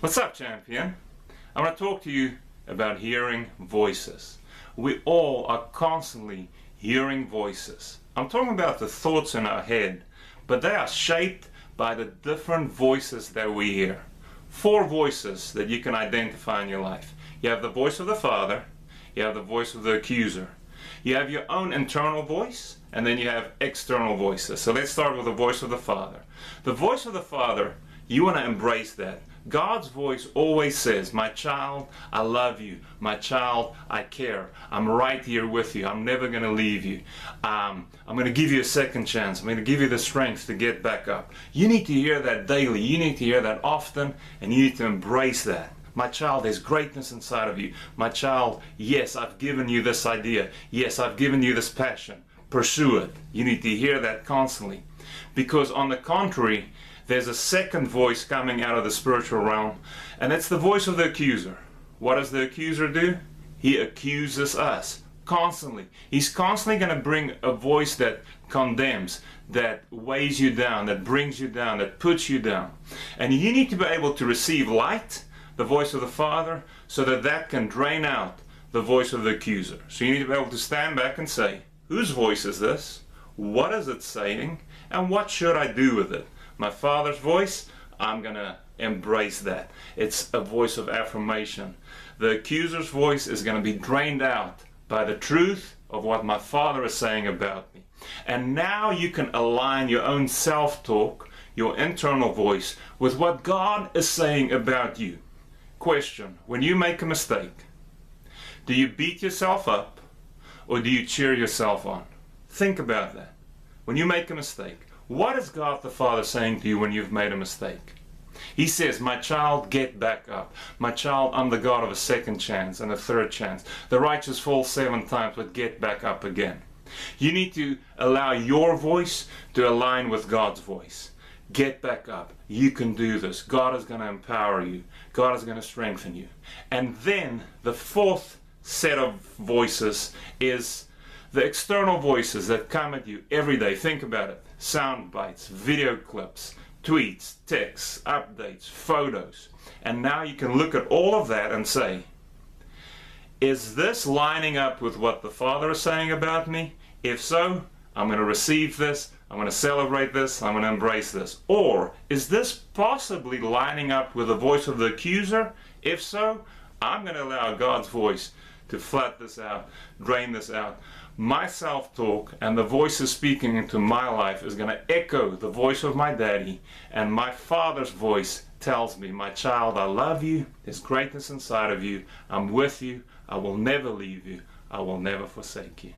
What's up, champion? I want to talk to you about hearing voices. We all are constantly hearing voices. I'm talking about the thoughts in our head, but they are shaped by the different voices that we hear. 4 voices that you can identify in your life. You have the voice of the Father, you have the voice of the accuser, you have your own internal voice, and then you have external voices. So let's start with the voice of the Father. The voice of the Father, you want to embrace that. God's voice always says, my child, I love you. My child, I care. I'm right here with you. I'm never going to leave you. I'm going to give you a second chance. I'm going to give you the strength to get back up. You need to hear that daily. You need to hear that often, and you need to embrace that. My child, there's greatness inside of you. My child, yes, I've given you this idea. Yes, I've given you this passion. Pursue it. You need to hear that constantly. Because on the contrary, there's a second voice coming out of the spiritual realm, and it's the voice of the accuser. What does the accuser do? He accuses us constantly. He's constantly going to bring a voice that condemns, that weighs you down, that brings you down, that puts you down. And you need to be able to receive light, the voice of the Father, so that that can drain out the voice of the accuser. So you need to be able to stand back and say, whose voice is this? What is it saying? And what should I do with it? My Father's voice, I'm going to embrace that. It's a voice of affirmation. The accuser's voice is going to be drained out by the truth of what my Father is saying about me. And now you can align your own self-talk, your internal voice, with what God is saying about you. Question: when you make a mistake, do you beat yourself up or do you cheer yourself on? Think about that. When you make a mistake, what is God the Father saying to you when you've made a mistake? He says, my child, get back up. My child, I'm the God of a second chance and a third chance. The righteous fall 7 times, but get back up again. You need to allow your voice to align with God's voice. Get back up. You can do this. God is going to empower you. God is going to strengthen you. And then the 4th set of voices is the external voices that come at you every day. Think about it. Sound bites, video clips, tweets, texts, updates, photos. And now you can look at all of that and say, is this lining up with what the Father is saying about me? If so, I'm going to receive this, I'm going to celebrate this, I'm going to embrace this. Or is this possibly lining up with the voice of the accuser? If so, I'm going to allow God's voice to flat this out, drain this out. My self-talk and the voices speaking into my life is going to echo the voice of my daddy, and my Father's voice tells me, my child, I love you, there's greatness inside of you, I'm with you, I will never leave you, I will never forsake you.